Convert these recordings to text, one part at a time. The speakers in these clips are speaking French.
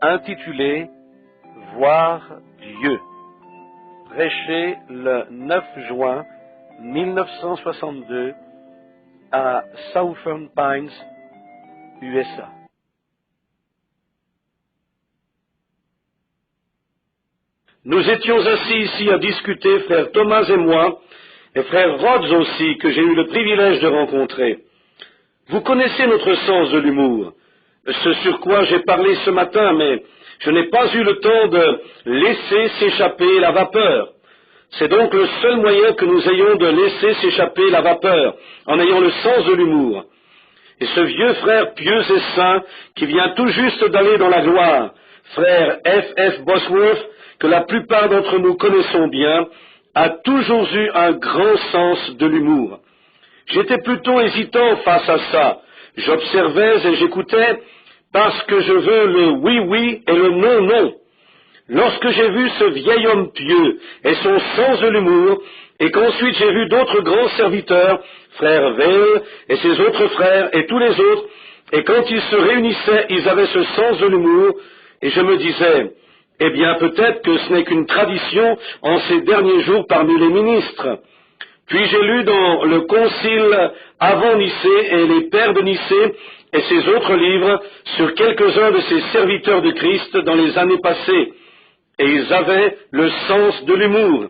intitulé « Voir Dieu », prêché le 9 juin 1962 à Southern Pines, USA. Nous étions assis ici à discuter, frère Thomas et moi, et frère Rhodes aussi, que j'ai eu le privilège de rencontrer. Vous connaissez notre sens de l'humour, ce sur quoi j'ai parlé ce matin, mais je n'ai pas eu le temps de laisser s'échapper la vapeur. C'est donc le seul moyen que nous ayons de laisser s'échapper la vapeur, en ayant le sens de l'humour. Et ce vieux frère pieux et saint, qui vient tout juste d'aller dans la gloire, frère F. Bosworth, que la plupart d'entre nous connaissons bien, a toujours eu un grand sens de l'humour. J'étais plutôt hésitant face à ça. J'observais et j'écoutais parce que je veux le oui-oui et le non-non. Lorsque j'ai vu ce vieil homme pieux et son sens de l'humour, et qu'ensuite j'ai vu d'autres grands serviteurs, frère Veil et ses autres frères et tous les autres, et quand ils se réunissaient, ils avaient ce sens de l'humour, et je me disais, eh bien peut-être que ce n'est qu'une tradition en ces derniers jours parmi les ministres. Puis j'ai lu dans le Concile avant Nicée et les Pères de Nicée et ses autres livres sur quelques-uns de ces serviteurs de Christ dans les années passées, et ils avaient le sens de l'humour.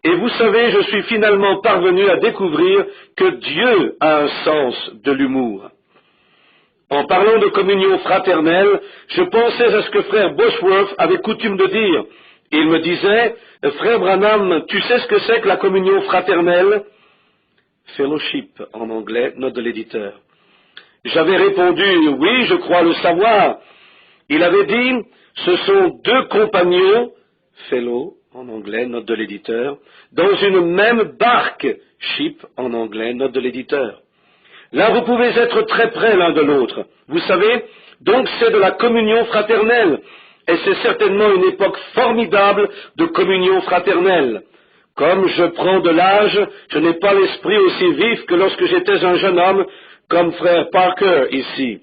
Et vous savez, je suis finalement parvenu à découvrir que Dieu a un sens de l'humour. En parlant de communion fraternelle, je pensais à ce que frère Bosworth avait coutume de dire. Il me disait, frère Branham, tu sais ce que c'est que la communion fraternelle? Fellowship, en anglais, note de l'éditeur. J'avais répondu, oui, je crois le savoir. Il avait dit, ce sont deux compagnons, fellow, en anglais, note de l'éditeur, dans une même barque, ship, en anglais, note de l'éditeur. Là, vous pouvez être très près l'un de l'autre. Vous savez, donc c'est de la communion fraternelle. Et c'est certainement une époque formidable de communion fraternelle. Comme je prends de l'âge, je n'ai pas l'esprit aussi vif que lorsque j'étais un jeune homme, comme frère Parker ici.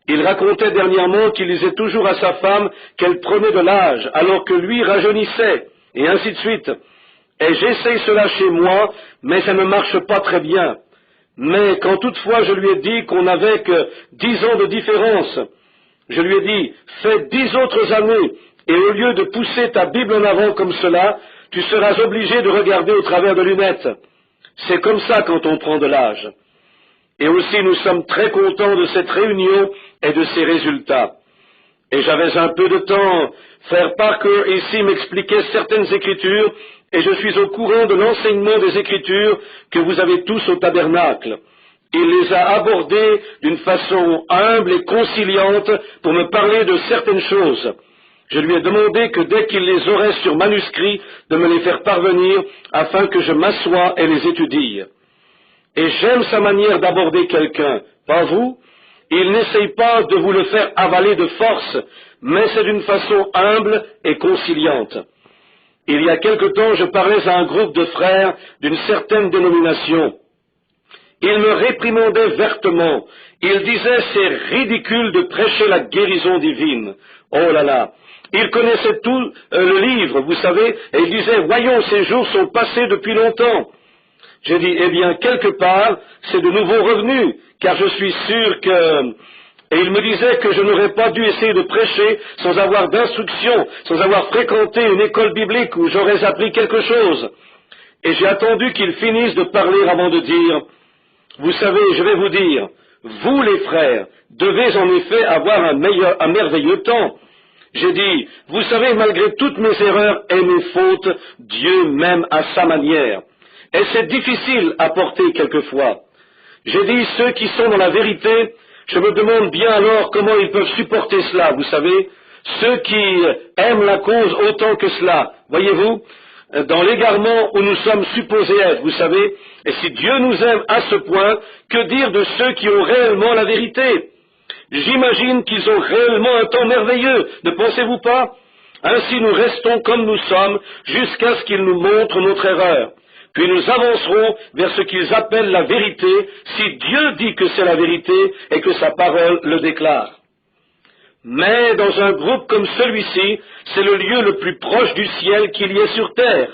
Il racontait dernièrement qu'il disait toujours à sa femme qu'elle prenait de l'âge, alors que lui rajeunissait, et ainsi de suite. Et j'essaye cela chez moi, mais ça ne marche pas très bien. Mais quand toutefois je lui ai dit qu'on n'avait que 10 ans de différence, je lui ai dit, fais 10 autres années, et au lieu de pousser ta Bible en avant comme cela, tu seras obligé de regarder au travers de lunettes. C'est comme ça quand on prend de l'âge. Et aussi nous sommes très contents de cette réunion et de ses résultats. Et j'avais un peu de temps. Frère Parker ici m'expliquait certaines écritures, et je suis au courant de l'enseignement des écritures que vous avez tous au tabernacle. Il les a abordées d'une façon humble et conciliante pour me parler de certaines choses. Je lui ai demandé que dès qu'il les aurait sur manuscrit, de me les faire parvenir afin que je m'assoie et les étudie. Et j'aime sa manière d'aborder quelqu'un, pas vous? Il n'essaye pas de vous le faire avaler de force, mais c'est d'une façon humble et conciliante. Il y a quelque temps, je parlais à un groupe de frères d'une certaine dénomination. Il me réprimandait vertement. Il disait, c'est ridicule de prêcher la guérison divine. Oh là là! Il connaissait tout le livre, vous savez, et il disait, voyons, ces jours sont passés depuis longtemps. J'ai dit, eh bien, quelque part, c'est de nouveaux revenus, car je suis sûr que... Et il me disait que je n'aurais pas dû essayer de prêcher sans avoir d'instruction, sans avoir fréquenté une école biblique où j'aurais appris quelque chose. Et j'ai attendu qu'il finisse de parler avant de dire, vous savez, je vais vous dire, vous les frères, devez en effet avoir un merveilleux temps. J'ai dit, vous savez, malgré toutes mes erreurs et mes fautes, Dieu m'aime à sa manière. Et c'est difficile à porter quelquefois. J'ai dit, ceux qui sont dans la vérité, je me demande bien alors comment ils peuvent supporter cela, vous savez. Ceux qui aiment la cause autant que cela, voyez-vous, dans l'égarement où nous sommes supposés être, vous savez. Et si Dieu nous aime à ce point, que dire de ceux qui ont réellement la vérité? J'imagine qu'ils ont réellement un temps merveilleux, ne pensez-vous pas? Ainsi nous restons comme nous sommes jusqu'à ce qu'ils nous montrent notre erreur. Puis nous avancerons vers ce qu'ils appellent la vérité, si Dieu dit que c'est la vérité et que sa parole le déclare. Mais dans un groupe comme celui-ci, c'est le lieu le plus proche du ciel qu'il y ait sur terre.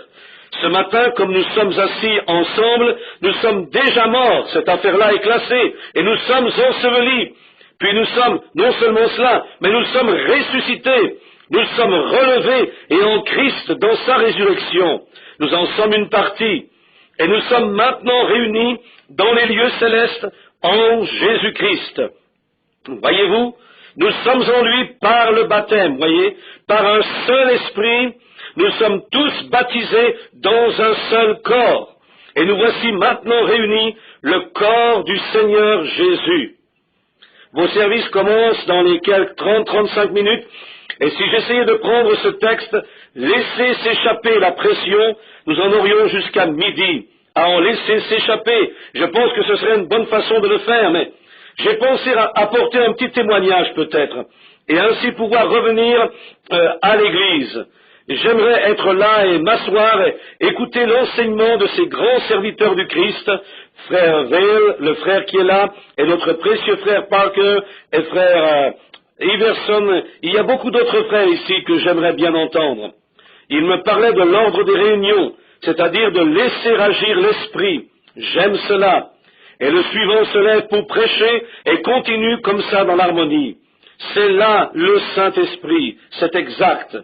Ce matin, comme nous sommes assis ensemble, nous sommes déjà morts, cette affaire-là est classée, et nous sommes ensevelis. Puis nous sommes, non seulement cela, mais nous sommes ressuscités, nous sommes relevés, et en Christ, dans sa résurrection, nous en sommes une partie. Et nous sommes maintenant réunis dans les lieux célestes en Jésus-Christ. Voyez-vous, nous sommes en lui par le baptême, voyez, par un seul esprit, nous sommes tous baptisés dans un seul corps. Et nous voici maintenant réunis, le corps du Seigneur Jésus. Vos services commencent dans les quelques 30-35 minutes, et si j'essayais de prendre ce texte, laisser s'échapper la pression, nous en aurions jusqu'à midi à en laisser s'échapper. Je pense que ce serait une bonne façon de le faire, mais j'ai pensé à apporter un petit témoignage peut-être, et ainsi pouvoir revenir à l'Église. J'aimerais être là et m'asseoir et écouter l'enseignement de ces grands serviteurs du Christ, frère Vail, le frère qui est là, et notre précieux frère Parker, et frère Iverson. Il y a beaucoup d'autres frères ici que j'aimerais bien entendre. Ils me parlaient de l'ordre des réunions, c'est-à-dire de laisser agir l'esprit. J'aime cela. Et le suivant se lève pour prêcher et continue comme ça dans l'harmonie. C'est là le Saint-Esprit, c'est exact.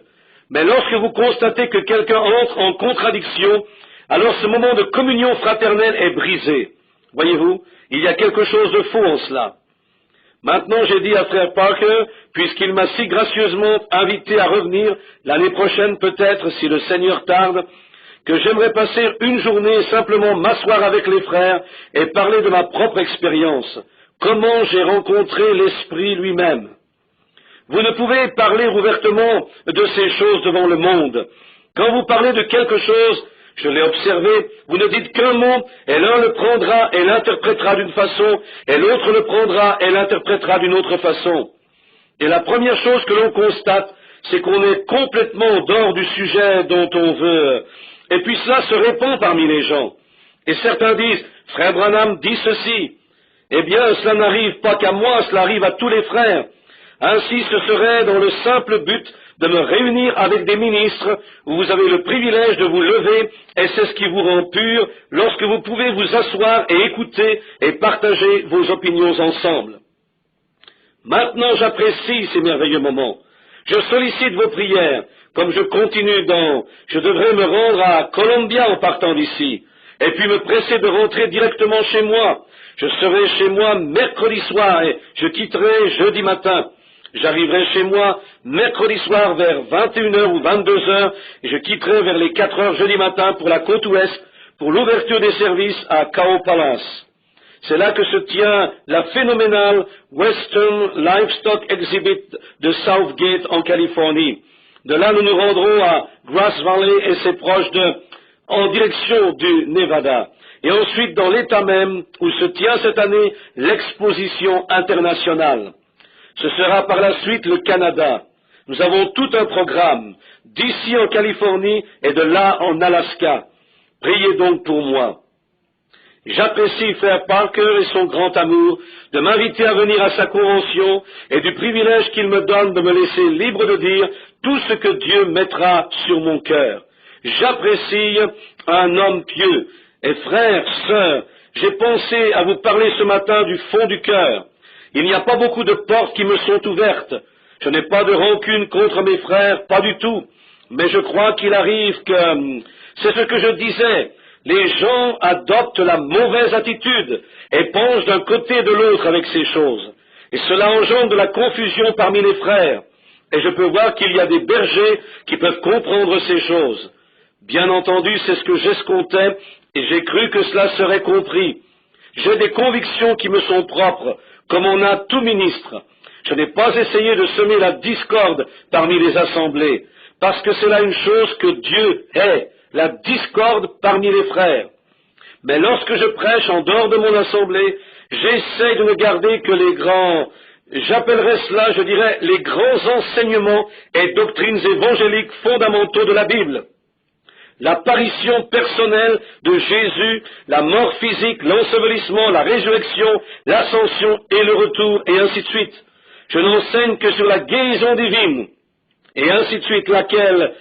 Mais lorsque vous constatez que quelqu'un entre en contradiction, alors ce moment de communion fraternelle est brisé. Voyez-vous, il y a quelque chose de faux en cela. Maintenant, j'ai dit à frère Parker, puisqu'il m'a si gracieusement invité à revenir l'année prochaine peut-être, si le Seigneur tarde, que j'aimerais passer une journée et simplement m'asseoir avec les frères et parler de ma propre expérience, comment j'ai rencontré l'Esprit lui-même. Vous ne pouvez parler ouvertement de ces choses devant le monde. Quand vous parlez de quelque chose, je l'ai observé, vous ne dites qu'un mot, et l'un le prendra et l'interprétera d'une façon, et l'autre le prendra et l'interprétera d'une autre façon. Et la première chose que l'on constate, c'est qu'on est complètement dehors du sujet dont on veut. Et puis cela se répand parmi les gens. Et certains disent, frère Branham dit ceci. Eh bien, cela n'arrive pas qu'à moi, cela arrive à tous les frères. Ainsi, ce serait dans le simple but de me réunir avec des ministres où vous avez le privilège de vous lever, et c'est ce qui vous rend pur lorsque vous pouvez vous asseoir et écouter et partager vos opinions ensemble. Maintenant, j'apprécie ces merveilleux moments. Je sollicite vos prières, comme je continue je devrais me rendre à Columbia en partant d'ici, et puis me presser de rentrer directement chez moi. Je serai chez moi mercredi soir et je quitterai jeudi matin. J'arriverai chez moi mercredi soir vers 21h ou 22h et je quitterai vers les 4h jeudi matin pour la côte ouest pour l'ouverture des services à Cow Palace. C'est là que se tient la phénoménale Western Livestock Exhibit de Southgate en Californie. De là, nous nous rendrons à Grass Valley et ses proches en direction du Nevada. Et ensuite dans l'État même où se tient cette année l'exposition internationale. Ce sera par la suite le Canada. Nous avons tout un programme, d'ici en Californie et de là en Alaska. Priez donc pour moi. J'apprécie frère Parker et son grand amour de m'inviter à venir à sa convention et du privilège qu'il me donne de me laisser libre de dire tout ce que Dieu mettra sur mon cœur. J'apprécie un homme pieux. Et frères, sœurs, j'ai pensé à vous parler ce matin du fond du cœur. Il n'y a pas beaucoup de portes qui me sont ouvertes. Je n'ai pas de rancune contre mes frères, pas du tout. Mais je crois qu'il arrive que, c'est ce que je disais, les gens adoptent la mauvaise attitude et penchent d'un côté et de l'autre avec ces choses. Et cela engendre de la confusion parmi les frères. Et je peux voir qu'il y a des bergers qui peuvent comprendre ces choses. Bien entendu, c'est ce que j'escomptais et j'ai cru que cela serait compris. J'ai des convictions qui me sont propres, comme on a tout ministre. Je n'ai pas essayé de semer la discorde parmi les assemblées, parce que c'est là une chose que Dieu hait, la discorde parmi les frères. Mais lorsque je prêche en dehors de mon assemblée, j'essaie de ne garder que les grands, j'appellerais cela, je dirais, les grands enseignements et doctrines évangéliques fondamentaux de la Bible. L'apparition personnelle de Jésus, la mort physique, l'ensevelissement, la résurrection, l'ascension et le retour, et ainsi de suite. Je n'enseigne que sur la guérison divine, et ainsi de suite, laquelle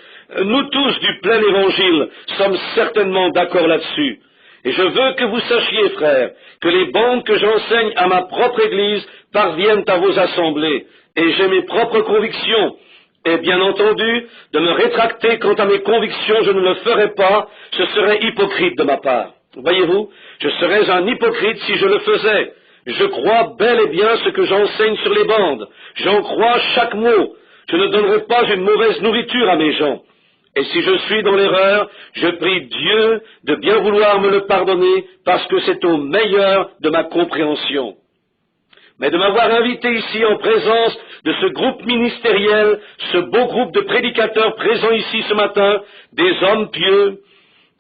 nous tous du plein évangile sommes certainement d'accord là-dessus. Et je veux que vous sachiez, frères, que les bandes que j'enseigne à ma propre Église parviennent à vos assemblées, et j'ai mes propres convictions. Et bien entendu, de me rétracter quant à mes convictions, je ne le ferai pas, ce serait hypocrite de ma part. Voyez-vous, je serais un hypocrite si je le faisais. Je crois bel et bien ce que j'enseigne sur les bandes. J'en crois chaque mot. Je ne donnerai pas une mauvaise nourriture à mes gens. Et si je suis dans l'erreur, je prie Dieu de bien vouloir me le pardonner, parce que c'est au meilleur de ma compréhension. Mais de m'avoir invité ici en présence de ce groupe ministériel, ce beau groupe de prédicateurs présents ici ce matin, des hommes pieux,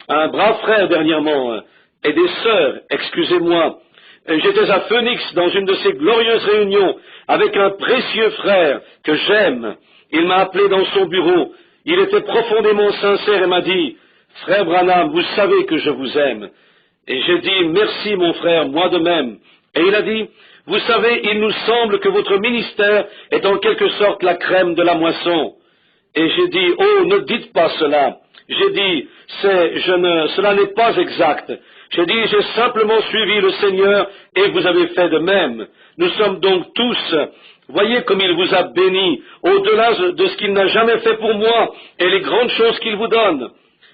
un brave frère dernièrement, et des sœurs, excusez-moi. J'étais à Phoenix dans une de ces glorieuses réunions avec un précieux frère que j'aime. Il m'a appelé dans son bureau. Il était profondément sincère et m'a dit, « Frère Branham, vous savez que je vous aime. » Et j'ai dit, « Merci mon frère, moi de même. » Et il a dit, « Vous savez, il nous semble que votre ministère est en quelque sorte la crème de la moisson. » Et j'ai dit, « Oh, ne dites pas cela. » J'ai dit, cela n'est pas exact. J'ai dit, j'ai simplement suivi le Seigneur et vous avez fait de même. Nous sommes donc tous, voyez comme il vous a béni, au-delà de ce qu'il n'a jamais fait pour moi et les grandes choses qu'il vous donne.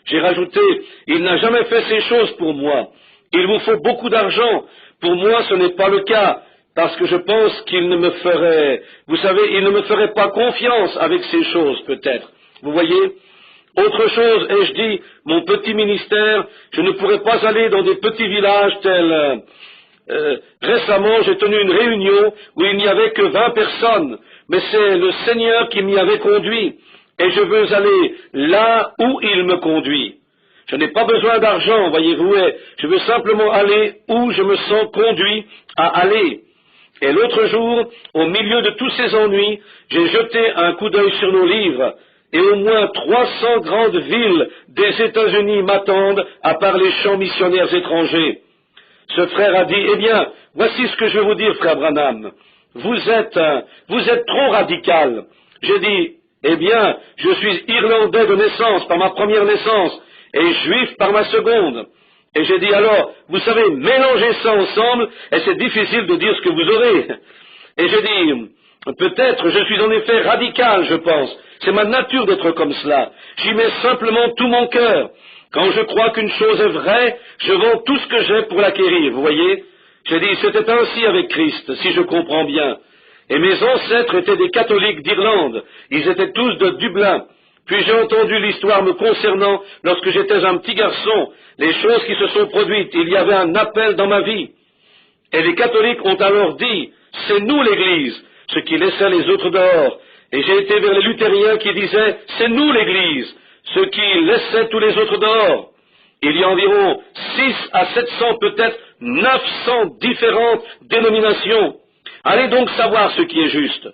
J'ai rajouté, il n'a jamais fait ces choses pour moi. Il vous faut beaucoup d'argent. Pour moi, ce n'est pas le cas, parce que je pense qu'il ne me ferait, vous savez, il ne me ferait pas confiance avec ces choses, peut-être. Vous voyez? Autre chose, ai-je dit, mon petit ministère, je ne pourrais pas aller dans des petits villages tels... récemment, j'ai tenu une réunion où il n'y avait que 20 personnes, mais c'est le Seigneur qui m'y avait conduit, et je veux aller là où il me conduit. Je n'ai pas besoin d'argent, voyez-vous, et je veux simplement aller où je me sens conduit à aller. Et l'autre jour, au milieu de tous ces ennuis, j'ai jeté un coup d'œil sur nos livres, et au moins 300 grandes villes des États-Unis m'attendent, à part les champs missionnaires étrangers. Ce frère a dit, eh bien, voici ce que je vais vous dire, frère Branham. Vous êtes trop radical. J'ai dit, eh bien, je suis irlandais de naissance, par ma première naissance, et juif par ma seconde. Et j'ai dit, alors, vous savez, mélangez ça ensemble, et c'est difficile de dire ce que vous aurez. Et j'ai dit, peut-être, je suis en effet radical, je pense. C'est ma nature d'être comme cela. J'y mets simplement tout mon cœur. Quand je crois qu'une chose est vraie, je vends tout ce que j'ai pour l'acquérir, vous voyez. J'ai dit, c'était ainsi avec Christ, si je comprends bien. Et mes ancêtres étaient des catholiques d'Irlande. Ils étaient tous de Dublin. Puis j'ai entendu l'histoire me concernant lorsque j'étais un petit garçon, les choses qui se sont produites. Il y avait un appel dans ma vie. Et les catholiques ont alors dit, c'est nous l'Église, ce qui laissait les autres dehors. Et j'ai été vers les luthériens qui disaient, c'est nous l'Église, ce qui laissait tous les autres dehors. Il y a environ 600 à 700, peut-être 900 différentes dénominations. Allez donc savoir ce qui est juste.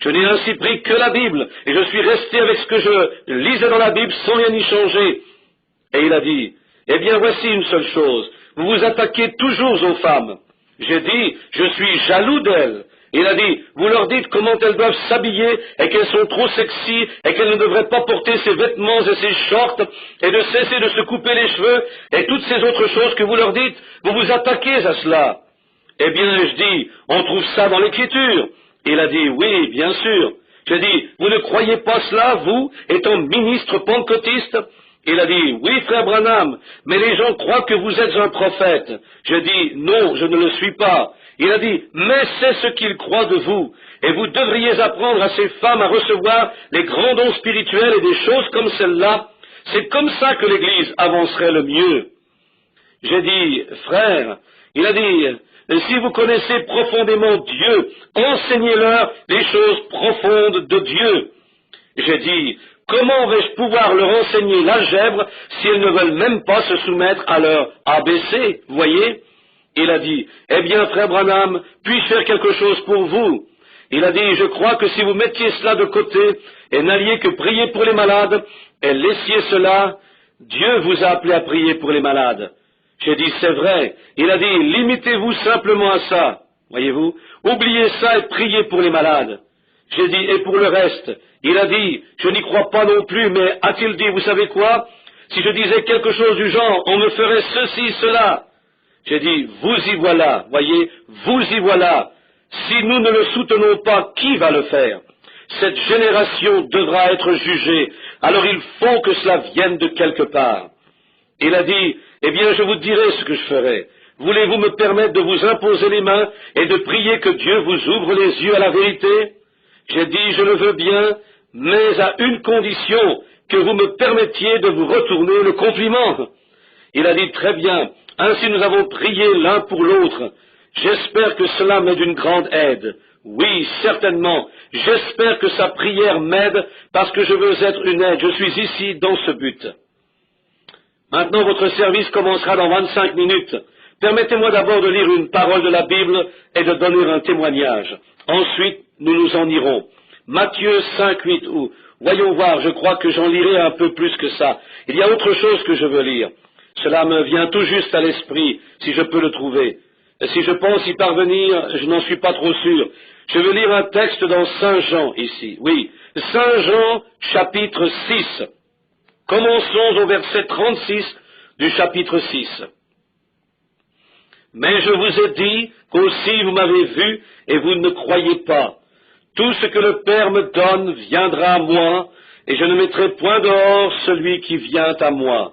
Je n'ai ainsi pris que la Bible, et je suis resté avec ce que je lisais dans la Bible sans rien y changer. Et il a dit, eh bien voici une seule chose, vous vous attaquez toujours aux femmes. J'ai dit, je suis jaloux d'elles. Il a dit, vous leur dites comment elles doivent s'habiller et qu'elles sont trop sexy et qu'elles ne devraient pas porter ces vêtements et ces shorts et de cesser de se couper les cheveux et toutes ces autres choses que vous leur dites, vous vous attaquez à cela. Eh bien, je dis, on trouve ça dans l'Écriture. Il a dit, oui, bien sûr. J'ai dit, vous ne croyez pas cela, vous, étant ministre pentecôtiste? Il a dit, oui, frère Branham, mais les gens croient que vous êtes un prophète. J'ai dit, non, je ne le suis pas. Il a dit, mais c'est ce qu'ils croient de vous, et vous devriez apprendre à ces femmes à recevoir les grands dons spirituels et des choses comme celle-là. C'est comme ça que l'Église avancerait le mieux. J'ai dit, frère, il a dit, si vous connaissez profondément Dieu, enseignez-leur les choses profondes de Dieu. J'ai dit, comment vais-je pouvoir leur enseigner l'algèbre si elles ne veulent même pas se soumettre à leur ABC, voyez? Il a dit, eh bien, frère Branham, puis-je faire quelque chose pour vous? Il a dit, je crois que si vous mettiez cela de côté et n'alliez que prier pour les malades et laissiez cela, Dieu vous a appelé à prier pour les malades. J'ai dit, c'est vrai. Il a dit, limitez-vous simplement à ça, voyez-vous. Oubliez ça et priez pour les malades. J'ai dit, et pour le reste? Il a dit, je n'y crois pas non plus, mais a-t-il dit, vous savez quoi? Si je disais quelque chose du genre, on me ferait ceci, cela. J'ai dit, vous y voilà, voyez, vous y voilà. Si nous ne le soutenons pas, qui va le faire? Cette génération devra être jugée, alors il faut que cela vienne de quelque part. Il a dit, eh bien je vous dirai ce que je ferai. Voulez-vous me permettre de vous imposer les mains et de prier que Dieu vous ouvre les yeux à la vérité? J'ai dit, je le veux bien, mais à une condition, que vous me permettiez de vous retourner le compliment. Il a dit, très bien, ainsi nous avons prié l'un pour l'autre. J'espère que cela m'est d'une grande aide. Oui, certainement, j'espère que sa prière m'aide parce que je veux être une aide. Je suis ici dans ce but. Maintenant, votre service commencera dans 25 minutes. Permettez-moi d'abord de lire une parole de la Bible et de donner un témoignage. Ensuite, nous nous en irons. Matthieu 5:8, ou voyons voir, je crois que j'en lirai un peu plus que ça. Il y a autre chose que je veux lire. Cela me vient tout juste à l'esprit, si je peux le trouver. Et si je pense y parvenir, je n'en suis pas trop sûr. Je veux lire un texte dans Saint Jean ici. Oui, Saint Jean, chapitre 6. Commençons au verset 36 du chapitre 6. Mais je vous ai dit qu'aussi vous m'avez vu et vous ne croyez pas. Tout ce que le Père me donne viendra à moi, et je ne mettrai point dehors celui qui vient à moi.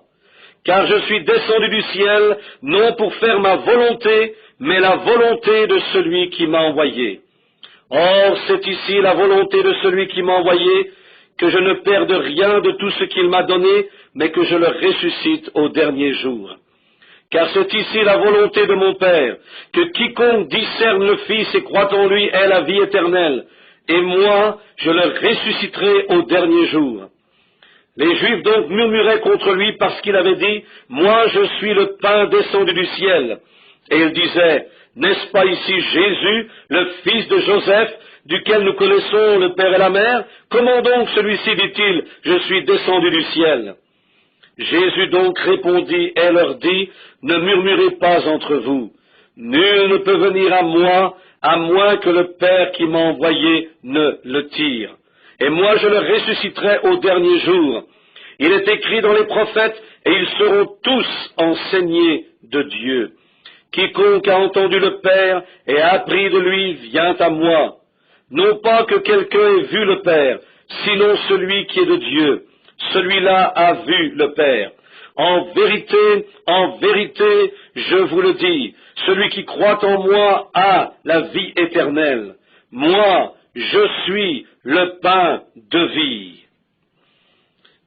Car je suis descendu du ciel, non pour faire ma volonté, mais la volonté de celui qui m'a envoyé. Or, c'est ici la volonté de celui qui m'a envoyé, que je ne perde rien de tout ce qu'il m'a donné, mais que je le ressuscite au dernier jour. Car c'est ici la volonté de mon Père, que quiconque discerne le Fils et croit en lui ait la vie éternelle, et moi, je le ressusciterai au dernier jour. Les Juifs donc murmuraient contre lui parce qu'il avait dit, « Moi, je suis le pain descendu du ciel. » Et ils disaient, « N'est-ce pas ici Jésus, le fils de Joseph, duquel nous connaissons le Père et la Mère? Comment donc celui-ci dit-il, « Je suis descendu du ciel » ?» Jésus donc répondit et leur dit, « Ne murmurez pas entre vous. Nul ne peut venir à moi, à moins que le Père qui m'a envoyé ne le tire. Et moi je le ressusciterai au dernier jour. Il est écrit dans les prophètes, et ils seront tous enseignés de Dieu. Quiconque a entendu le Père et a appris de lui vient à moi. Non pas que quelqu'un ait vu le Père, sinon celui qui est de Dieu. Celui-là a vu le Père. En vérité, je vous le dis, celui qui croit en moi a la vie éternelle. Moi, je suis le pain de vie. »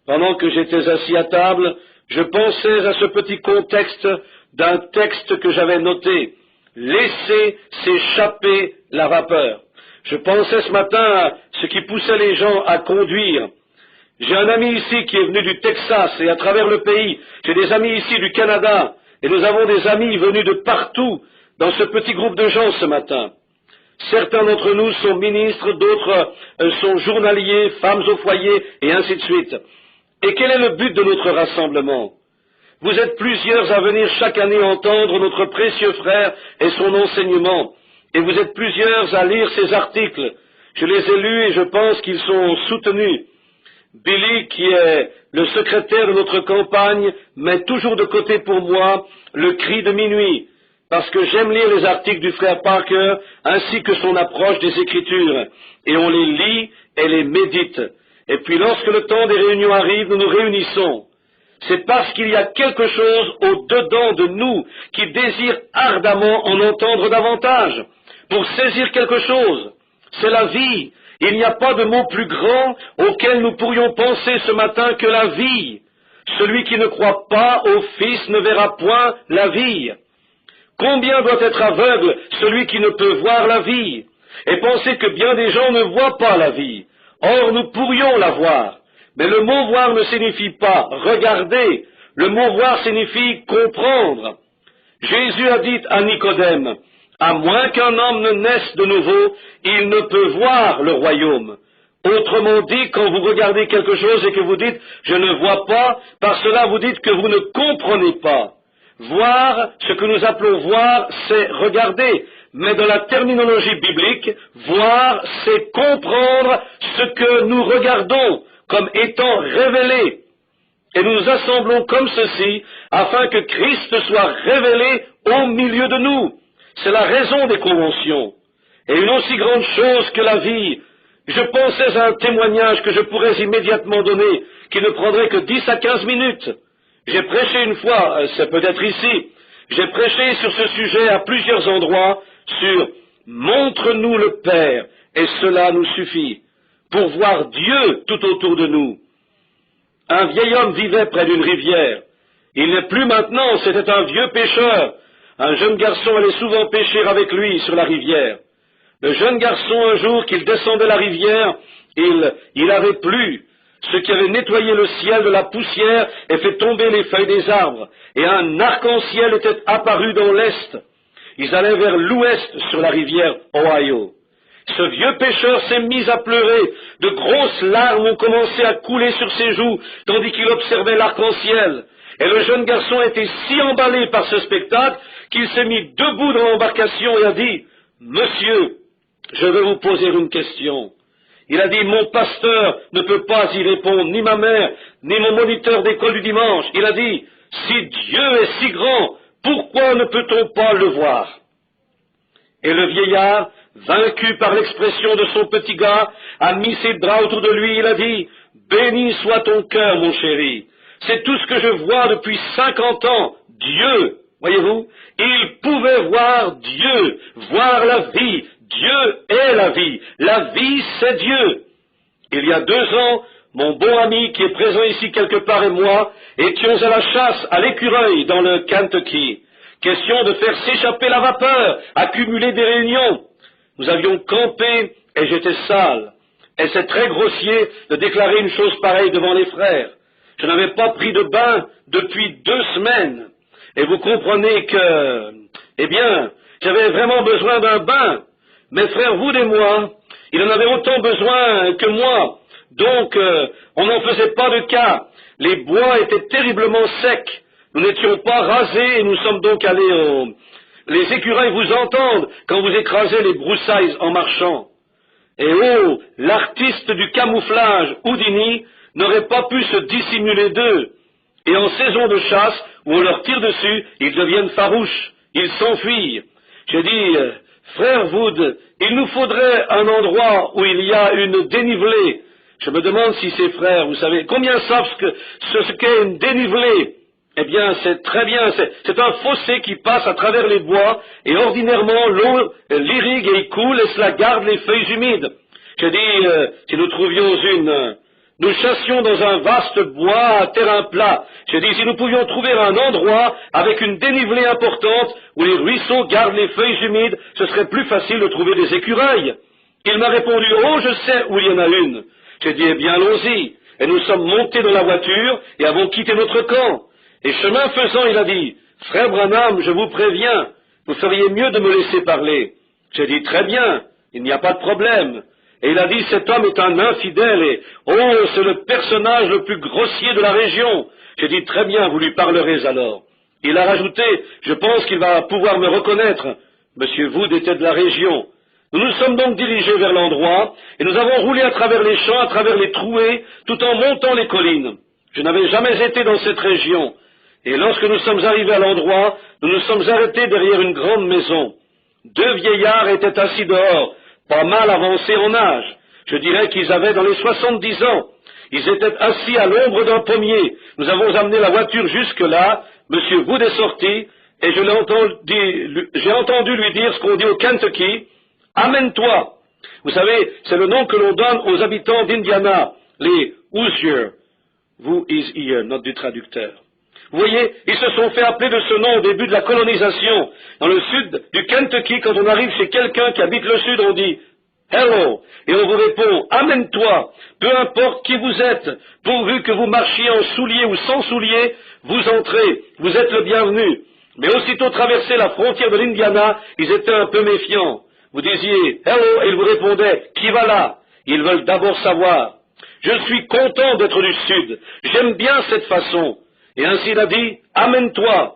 Pendant que j'étais assis à table, je pensais à ce petit contexte d'un texte que j'avais noté. Laissez s'échapper la vapeur. Je pensais ce matin à ce qui poussait les gens à conduire. J'ai un ami ici qui est venu du Texas et à travers le pays. J'ai des amis ici du Canada et nous avons des amis venus de partout dans ce petit groupe de gens ce matin. Certains d'entre nous sont ministres, d'autres sont journaliers, femmes au foyer et ainsi de suite. Et quel est le but de notre rassemblement? Vous êtes plusieurs à venir chaque année entendre notre précieux frère et son enseignement. Et vous êtes plusieurs à lire ses articles. Je les ai lus et je pense qu'ils sont soutenus. Billy, qui est le secrétaire de notre campagne, met toujours de côté pour moi le cri de minuit, parce que j'aime lire les articles du frère Parker, ainsi que son approche des Écritures, et on les lit et les médite. Et puis lorsque le temps des réunions arrive, nous nous réunissons. C'est parce qu'il y a quelque chose au-dedans de nous qui désire ardemment en entendre davantage, pour saisir quelque chose. C'est la vie. Il n'y a pas de mot plus grand auquel nous pourrions penser ce matin que la vie. Celui qui ne croit pas au Fils ne verra point la vie. Combien doit être aveugle celui qui ne peut voir la vie? Et penser que bien des gens ne voient pas la vie. Or, nous pourrions la voir. Mais le mot voir ne signifie pas regarder. Le mot voir signifie comprendre. Jésus a dit à Nicodème, « À moins qu'un homme ne naisse de nouveau, il ne peut voir le royaume. » Autrement dit, quand vous regardez quelque chose et que vous dites « je ne vois pas », par cela vous dites que vous ne comprenez pas. Voir, ce que nous appelons voir, c'est regarder. mais dans la terminologie biblique, voir, c'est comprendre ce que nous regardons comme étant révélé. Et nous nous assemblons comme ceci, afin que Christ soit révélé au milieu de nous. C'est la raison des conventions. Et une aussi grande chose que la vie, je pensais à un témoignage que je pourrais immédiatement donner, qui ne prendrait que 10 à 15 minutes. J'ai prêché une fois, c'est peut-être ici, j'ai prêché sur ce sujet à plusieurs endroits, sur « Montre-nous le Père, et cela nous suffit », pour voir Dieu tout autour de nous. Un vieil homme vivait près d'une rivière. Il n'est plus maintenant, c'était un vieux pêcheur. Un jeune garçon allait souvent pêcher avec lui sur la rivière. Le jeune garçon, un jour qu'il descendait la rivière, il avait plu, ce qui avait nettoyé le ciel de la poussière et fait tomber les feuilles des arbres, et un arc-en-ciel était apparu dans l'est. Ils allaient vers l'ouest sur la rivière Ohio. Ce vieux pêcheur s'est mis à pleurer, de grosses larmes ont commencé à couler sur ses joues, tandis qu'il observait l'arc-en-ciel. Et le jeune garçon était si emballé par ce spectacle qu'il s'est mis debout dans l'embarcation et a dit « Monsieur, je veux vous poser une question. » Il a dit « Mon pasteur ne peut pas y répondre, ni ma mère, ni mon moniteur d'école du dimanche. » Il a dit « Si Dieu est si grand, pourquoi ne peut-on pas le voir ?» Et le vieillard, vaincu par l'expression de son petit gars, a mis ses bras autour de lui, il a dit « Béni soit ton cœur, mon chéri. C'est tout ce que je vois depuis 50 ans, Dieu. » Voyez-vous, il pouvait voir Dieu, voir la vie. Dieu est la vie. La vie, c'est Dieu. Il y a 2 ans, mon bon ami qui est présent ici quelque part et moi étions à la chasse à l'écureuil dans le Kentucky. Question de faire s'échapper la vapeur, accumuler des réunions. Nous avions campé et j'étais sale. Et c'est très grossier de déclarer une chose pareille devant les frères. Je n'avais pas pris de bain depuis 2 semaines. Et vous comprenez que, eh bien, j'avais vraiment besoin d'un bain. Mes frères, vous et moi, il en avait autant besoin que moi. Donc, on n'en faisait pas de cas. Les bois étaient terriblement secs. Nous n'étions pas rasés et nous sommes donc allés au... Les écureuils vous entendent quand vous écrasez les broussailles en marchant. Et oh, l'artiste du camouflage, Houdini, n'aurait pas pu se dissimuler d'eux. Et en saison de chasse, où on leur tire dessus, ils deviennent farouches, ils s'enfuient. J'ai dit, frère Wood, il nous faudrait un endroit où il y a une dénivelée. Je me demande si ces frères, vous savez, combien savent ce qu'est une dénivelée? Eh bien, c'est très bien, c'est un fossé qui passe à travers les bois, et ordinairement, l'eau l'irrigue et il coule, et cela garde les feuilles humides. J'ai dit, si nous trouvions nous chassions dans un vaste bois à terrain plat. J'ai dit, si nous pouvions trouver un endroit avec une dénivelée importante où les ruisseaux gardent les feuilles humides, ce serait plus facile de trouver des écureuils. Il m'a répondu, oh, je sais où il y en a une. J'ai dit, eh bien, allons-y. Et nous sommes montés dans la voiture et avons quitté notre camp. Et chemin faisant, il a dit, frère Branham, je vous préviens, vous feriez mieux de me laisser parler. J'ai dit, très bien, il n'y a pas de problème. Et il a dit, cet homme est un infidèle et, oh, c'est le personnage le plus grossier de la région. J'ai dit, très bien, vous lui parlerez alors. Il a rajouté, je pense qu'il va pouvoir me reconnaître. Monsieur Wood était de la région. Nous nous sommes donc dirigés vers l'endroit et nous avons roulé à travers les champs, à travers les trouées, tout en montant les collines. Je n'avais jamais été dans cette région. Et lorsque nous sommes arrivés à l'endroit, nous nous sommes arrêtés derrière une grande maison. 2 vieillards étaient assis dehors, pas mal avancés en âge. Je dirais qu'ils avaient dans les 70 ans. Ils étaient assis à l'ombre d'un pommier. Nous avons amené la voiture jusque-là. Monsieur Wood est sorti, et j'ai entendu lui dire ce qu'on dit au Kentucky, « Amène-toi ». Vous savez, c'est le nom que l'on donne aux habitants d'Indiana, les Hoosiers. Vous is here, note du traducteur. Vous voyez, ils se sont fait appeler de ce nom au début de la colonisation. Dans le sud du Kentucky, quand on arrive chez quelqu'un qui habite le sud, on dit « Hello » et on vous répond « Amène-toi ». Peu importe qui vous êtes, pourvu que vous marchiez en souliers ou sans souliers, vous entrez, vous êtes le bienvenu. Mais aussitôt traversé la frontière de l'Indiana, ils étaient un peu méfiants. Vous disiez « Hello » et ils vous répondaient « Qui va là ?» Ils veulent d'abord savoir. Je suis content d'être du sud, j'aime bien cette façon. Et ainsi il a dit, amène-toi.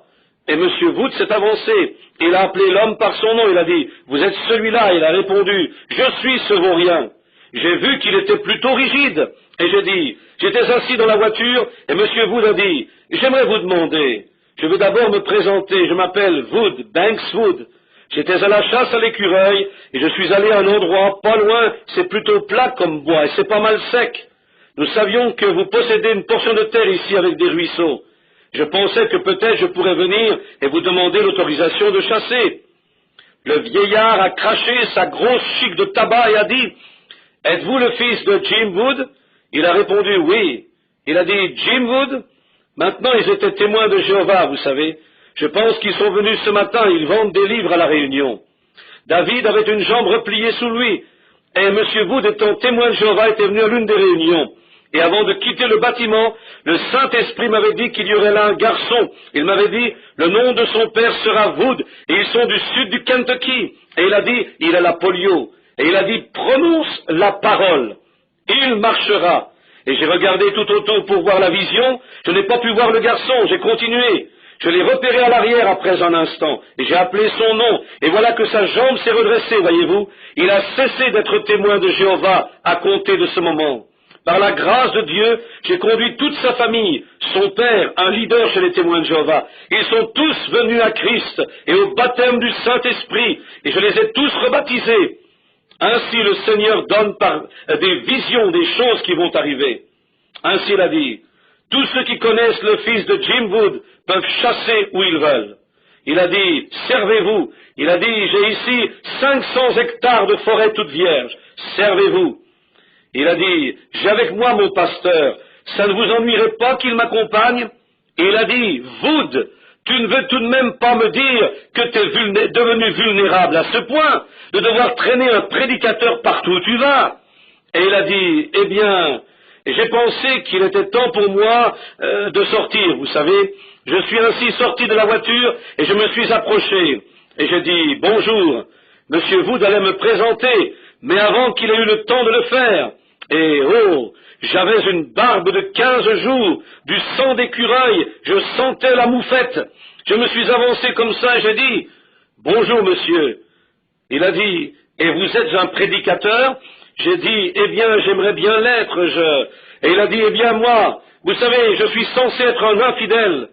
Et M. Wood s'est avancé. Il a appelé l'homme par son nom. Il a dit, « Vous êtes celui-là ?» Il a répondu, « Je suis ce vaurien. » J'ai vu qu'il était plutôt rigide. Et j'ai dit, j'étais assis dans la voiture, et M. Wood a dit, « J'aimerais vous demander. Je veux d'abord me présenter. Je m'appelle Wood, Banks Wood. J'étais à la chasse à l'écureuil, et je suis allé à un endroit pas loin. C'est plutôt plat comme bois, et c'est pas mal sec. Nous savions que vous possédez une portion de terre ici avec des ruisseaux. Je pensais que peut-être je pourrais venir et vous demander l'autorisation de chasser. » Le vieillard a craché sa grosse chique de tabac et a dit, « Êtes-vous le fils de Jim Wood ?» Il a répondu, « Oui. » Il a dit, « Jim Wood ?» Maintenant, ils étaient témoins de Jéhovah, vous savez. Je pense qu'ils sont venus ce matin, ils vendent des livres à la Réunion. David avait une jambe repliée sous lui, et M. Wood, étant témoin de Jéhovah, était venu à l'une des réunions. Et avant de quitter le bâtiment, le Saint-Esprit m'avait dit qu'il y aurait là un garçon. Il m'avait dit, le nom de son père sera Wood, et ils sont du sud du Kentucky. Et il a dit, il a la polio. Et il a dit, prononce la parole. Il marchera. Et j'ai regardé tout autour pour voir la vision. Je n'ai pas pu voir le garçon, j'ai continué. Je l'ai repéré à l'arrière après un instant, et j'ai appelé son nom, et voilà que sa jambe s'est redressée, voyez-vous. Il a cessé d'être témoin de Jéhovah à compter de ce moment. Par la grâce de Dieu, j'ai conduit toute sa famille, son père, un leader chez les témoins de Jéhovah. Ils sont tous venus à Christ et au baptême du Saint-Esprit, et je les ai tous rebaptisés. Ainsi le Seigneur donne par des visions des choses qui vont arriver. Ainsi il a dit, tous ceux qui connaissent le fils de Jim Wood peuvent chasser où ils veulent. Il a dit, servez-vous. Il a dit, j'ai ici 500 hectares de forêt toute vierge. Servez-vous. Il a dit, j'ai avec moi mon pasteur. Ça ne vous ennuierait pas qu'il m'accompagne? Et il a dit, Wood, tu ne veux tout de même pas me dire que tu es devenu vulnérable à ce point de devoir traîner un prédicateur partout où tu vas. Et il a dit, eh bien, j'ai pensé qu'il était temps pour moi de sortir, vous savez. Je suis ainsi sorti de la voiture et je me suis approché. Et j'ai dit, bonjour, Monsieur Wood allait me présenter, mais avant qu'il ait eu le temps de le faire. Et oh, j'avais une barbe de 15 jours, du sang d'écureuil, je sentais la moufette. Je me suis avancé comme ça et j'ai dit, bonjour monsieur. Il a dit, et vous êtes un prédicateur? J'ai dit, eh bien, j'aimerais bien l'être, Et il a dit, eh bien, moi, vous savez, je suis censé être un infidèle.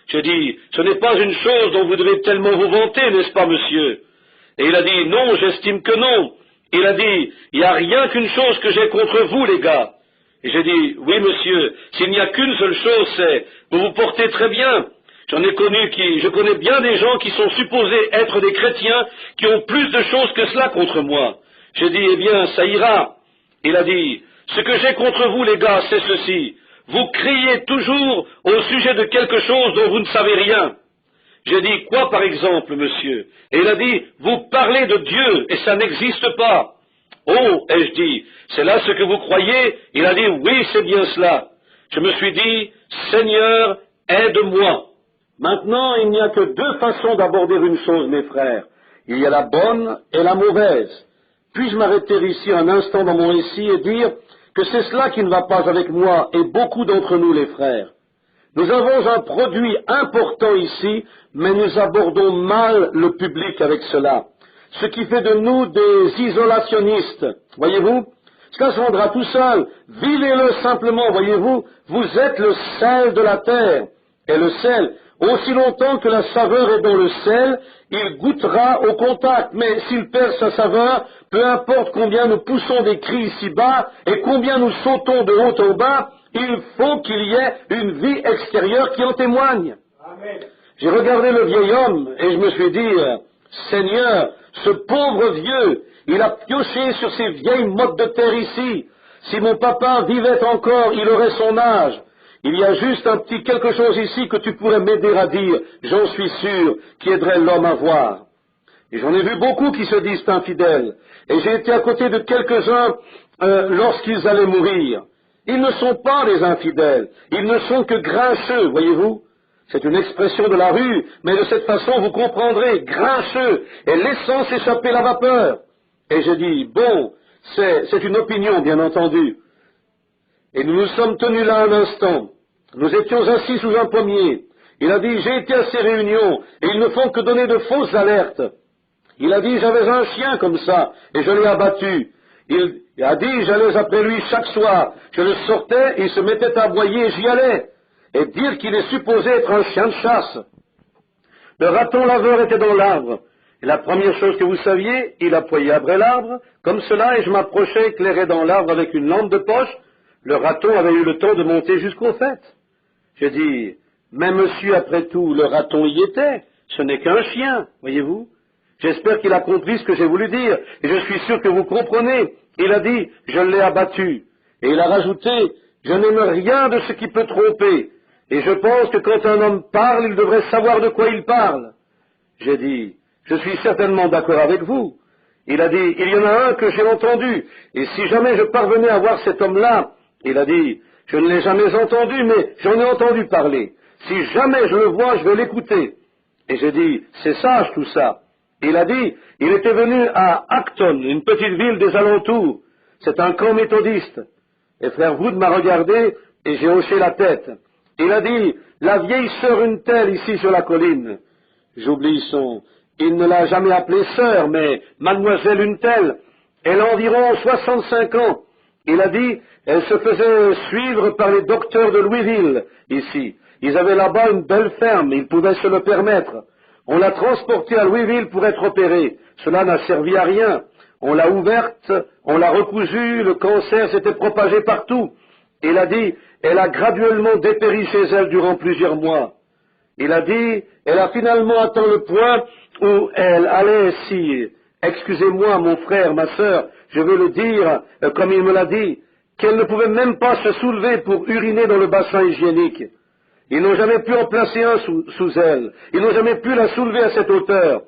J'ai dit, ce n'est pas une chose dont vous devez tellement vous vanter, n'est-ce pas, monsieur? Et il a dit, non, j'estime que non. Il a dit, il n'y a rien qu'une chose que j'ai contre vous, les gars. Et j'ai dit, oui, monsieur, s'il n'y a qu'une seule chose, c'est, vous vous portez très bien. Je connais bien des gens qui sont supposés être des chrétiens, qui ont plus de choses que cela contre moi. J'ai dit, eh bien, ça ira. Il a dit, ce que j'ai contre vous, les gars, c'est ceci. Vous criez toujours au sujet de quelque chose dont vous ne savez rien. J'ai dit, quoi par exemple, monsieur? Et il a dit, vous parlez de Dieu, et ça n'existe pas. Oh, ai-je dit, c'est là ce que vous croyez? Il a dit, oui, c'est bien cela. Je me suis dit, Seigneur, aide-moi. Maintenant, il n'y a que deux façons d'aborder une chose, mes frères. Il y a la bonne et la mauvaise. Puis-je m'arrêter ici un instant dans mon récit et dire que c'est cela qui ne va pas avec moi et beaucoup d'entre nous, les frères. Nous avons un produit important ici, mais nous abordons mal le public avec cela. Ce qui fait de nous des isolationnistes. Voyez-vous? Cela se rendra tout seul. Vivez-le simplement, voyez-vous? Vous êtes le sel de la terre. Et le sel, aussi longtemps que la saveur est dans le sel, il goûtera au contact. Mais s'il perd sa saveur, peu importe combien nous poussons des cris ici-bas et combien nous sautons de haut en bas, il faut qu'il y ait une vie extérieure qui en témoigne. Amen. J'ai regardé le vieil homme et je me suis dit, Seigneur, ce pauvre vieux, il a pioché sur ces vieilles mottes de terre ici. Si mon papa vivait encore, il aurait son âge. Il y a juste un petit quelque chose ici que tu pourrais m'aider à dire, j'en suis sûr, qui aiderait l'homme à voir. Et j'en ai vu beaucoup qui se disent infidèles. Et j'ai été à côté de quelques-uns lorsqu'ils allaient mourir. Ils ne sont pas des infidèles, ils ne sont que grincheux, voyez-vous. C'est une expression de la rue, mais de cette façon vous comprendrez, grincheux, et laissant s'échapper la vapeur. Et j'ai dit, bon, c'est une opinion, bien entendu. Et nous nous sommes tenus là un instant. Nous étions assis sous un pommier. Il a dit, j'ai été à ces réunions, et ils ne font que donner de fausses alertes. Il a dit, j'avais un chien comme ça, et je l'ai abattu. Il a dit, j'allais après lui chaque soir. Je le sortais, il se mettait à aboyer, et j'y allais. Et dire qu'il est supposé être un chien de chasse. Le raton laveur était dans l'arbre. Et la première chose que vous saviez, il appuyait après l'arbre, comme cela, et je m'approchais éclairé dans l'arbre avec une lampe de poche. Le raton avait eu le temps de monter jusqu'au faîte. J'ai dit, mais monsieur, après tout, le raton y était. Ce n'est qu'un chien, voyez-vous. J'espère qu'il a compris ce que j'ai voulu dire, et je suis sûr que vous comprenez. Il a dit, je l'ai abattu. Et il a rajouté, je n'aime rien de ce qui peut tromper. Et je pense que quand un homme parle, il devrait savoir de quoi il parle. J'ai dit, je suis certainement d'accord avec vous. Il a dit, il y en a un que j'ai entendu, et si jamais je parvenais à voir cet homme-là, il a dit, je ne l'ai jamais entendu, mais j'en ai entendu parler. Si jamais je le vois, je vais l'écouter. Et j'ai dit, c'est sage tout ça. Il a dit, il était venu à Acton, une petite ville des alentours. C'est un camp méthodiste. Et frère Wood m'a regardé, et j'ai hoché la tête. Il a dit, la vieille sœur une telle ici sur la colline. J'oublie son... Il ne l'a jamais appelée sœur, mais mademoiselle une telle. Elle a environ 65 ans. Il a dit, elle se faisait suivre par les docteurs de Louisville, ici. Ils avaient là-bas une belle ferme, ils pouvaient se le permettre. On l'a transportée à Louisville pour être opérée. Cela n'a servi à rien. On l'a ouverte, on l'a recousue, le cancer s'était propagé partout. Il a dit, elle a graduellement dépéri chez elle durant plusieurs mois. Il a dit, elle a finalement atteint le point où elle allait, si, excusez-moi mon frère, ma sœur, je veux le dire comme il me l'a dit, qu'elle ne pouvait même pas se soulever pour uriner dans le bassin hygiénique. Ils n'ont jamais pu en placer un sous elle. Ils n'ont jamais pu la soulever à cette hauteur.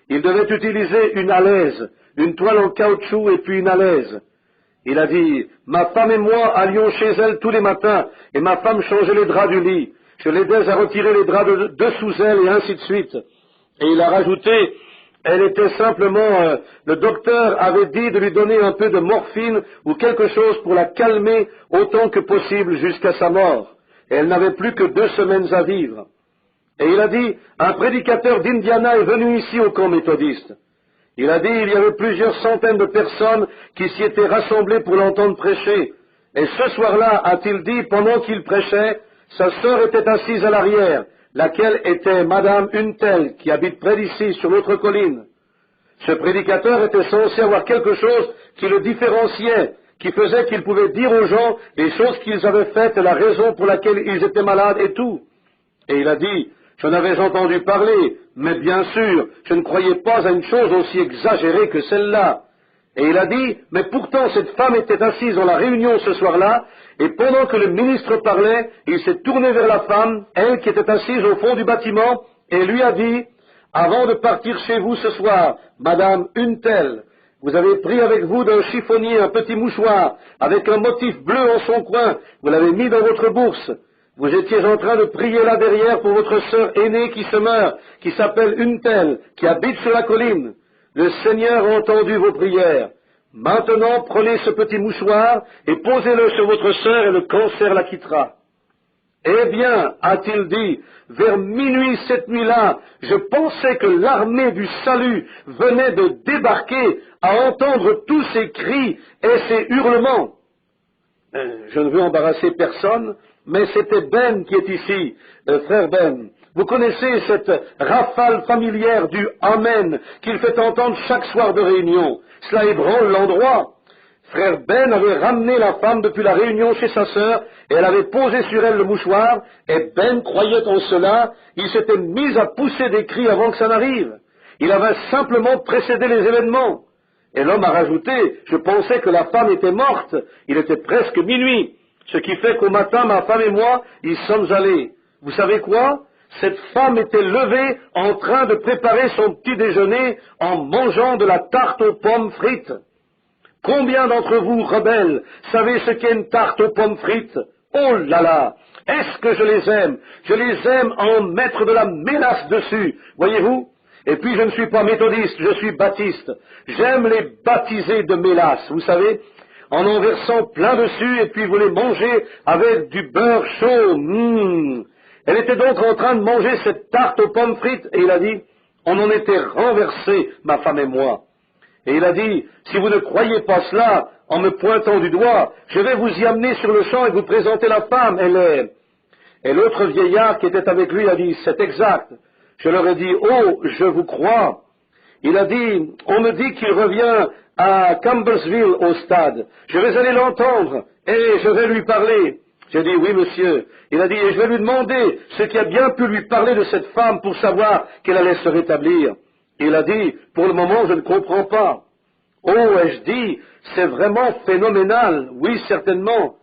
Ils devaient utiliser une alaise, une toile en caoutchouc et puis une alaise. Il a dit, ma femme et moi allions chez elle tous les matins, et ma femme changeait les draps du lit. Je l'aidais à retirer les draps de sous elle, et ainsi de suite. Et il a rajouté, elle était simplement, le docteur avait dit de lui donner un peu de morphine ou quelque chose pour la calmer autant que possible jusqu'à sa mort. Et elle n'avait plus que 2 semaines à vivre. Et il a dit, un prédicateur d'Indiana est venu ici au camp méthodiste. Il a dit, il y avait plusieurs centaines de personnes qui s'y étaient rassemblées pour l'entendre prêcher. Et ce soir-là, a-t-il dit, pendant qu'il prêchait, sa sœur était assise à l'arrière, laquelle était Madame Untel, qui habite près d'ici, sur l'autre colline. Ce prédicateur était censé avoir quelque chose qui le différenciait, qui faisait qu'il pouvait dire aux gens les choses qu'ils avaient faites, la raison pour laquelle ils étaient malades et tout. Et il a dit, j'en avais entendu parler, mais bien sûr, je ne croyais pas à une chose aussi exagérée que celle-là. Et il a dit, mais pourtant cette femme était assise dans la réunion ce soir-là, et pendant que le ministre parlait, il s'est tourné vers la femme, elle qui était assise au fond du bâtiment, et lui a dit, avant de partir chez vous ce soir, Madame Untel, vous avez pris avec vous d'un chiffonnier un petit mouchoir, avec un motif bleu en son coin, vous l'avez mis dans votre bourse. Vous étiez en train de prier là derrière pour votre sœur aînée qui se meurt, qui s'appelle Untel, qui habite sur la colline. Le Seigneur a entendu vos prières. Maintenant, prenez ce petit mouchoir et posez-le sur votre sœur et le cancer la quittera. Eh bien, a-t-il dit, vers minuit cette nuit-là, je pensais que l'armée du salut venait de débarquer à entendre tous ces cris et ces hurlements. Je ne veux embarrasser personne, mais c'était Ben qui est ici, frère Ben. Vous connaissez cette rafale familière du Amen qu'il fait entendre chaque soir de réunion. Cela ébranle l'endroit. Frère Ben avait ramené la femme depuis la réunion chez sa sœur, et elle avait posé sur elle le mouchoir, et Ben croyait en cela, il s'était mis à pousser des cris avant que ça n'arrive. Il avait simplement précédé les événements. Et l'homme a rajouté, je pensais que la femme était morte, il était presque minuit, ce qui fait qu'au matin, ma femme et moi, y sommes allés. Vous savez quoi? Cette femme était levée en train de préparer son petit déjeuner en mangeant de la tarte aux pommes frites. Combien d'entre vous, rebelles, savez ce qu'est une tarte aux pommes frites? Oh là là! Est-ce que je les aime? Je les aime en mettre de la mélasse dessus, voyez-vous? Et puis je ne suis pas méthodiste, je suis baptiste. J'aime les baptiser de mélasse, vous savez, en versant plein dessus, et puis vous les mangez avec du beurre chaud. Elle était donc en train de manger cette tarte aux pommes frites, et il a dit, on en était renversés, ma femme et moi. Et il a dit, si vous ne croyez pas cela, en me pointant du doigt, je vais vous y amener sur le champ et vous présenter la femme, elle est... Et l'autre vieillard qui était avec lui a dit, c'est exact. Je leur ai dit, oh, je vous crois. Il a dit, on me dit qu'il revient à Campbellsville au stade. Je vais aller l'entendre et je vais lui parler. J'ai dit, oui, monsieur. Il a dit, et je vais lui demander ce qui a bien pu lui parler de cette femme pour savoir qu'elle allait se rétablir. Il a dit, pour le moment, je ne comprends pas. Oh, ai-je dit, c'est vraiment phénoménal. Oui, certainement.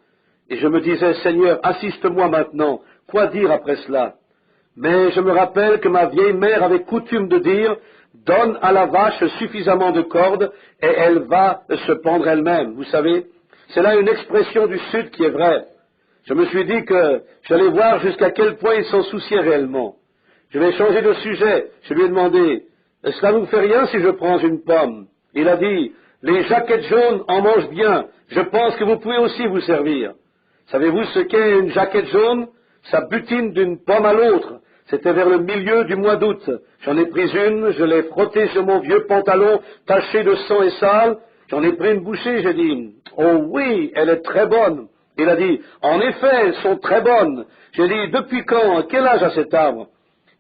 Et je me disais, Seigneur, assiste-moi maintenant. Quoi dire après cela? Mais je me rappelle que ma vieille mère avait coutume de dire, donne à la vache suffisamment de cordes et elle va se pendre elle-même. Vous savez, c'est là une expression du Sud qui est vraie. Je me suis dit que j'allais voir jusqu'à quel point il s'en souciait réellement. Je vais changer de sujet. Je lui ai demandé, cela ne vous fait rien si je prends une pomme? Il a dit, les jaquettes jaunes en mangent bien. Je pense que vous pouvez aussi vous servir. Savez-vous ce qu'est une jaquette jaune? Ça butine d'une pomme à l'autre. C'était vers le milieu du mois d'août. J'en ai pris une, je l'ai frottée sur mon vieux pantalon taché de sang et sale. J'en ai pris une bouchée, j'ai dit, oh oui, elle est très bonne. Il a dit, en effet, elles sont très bonnes. J'ai dit, depuis quand? Quel âge a cet arbre?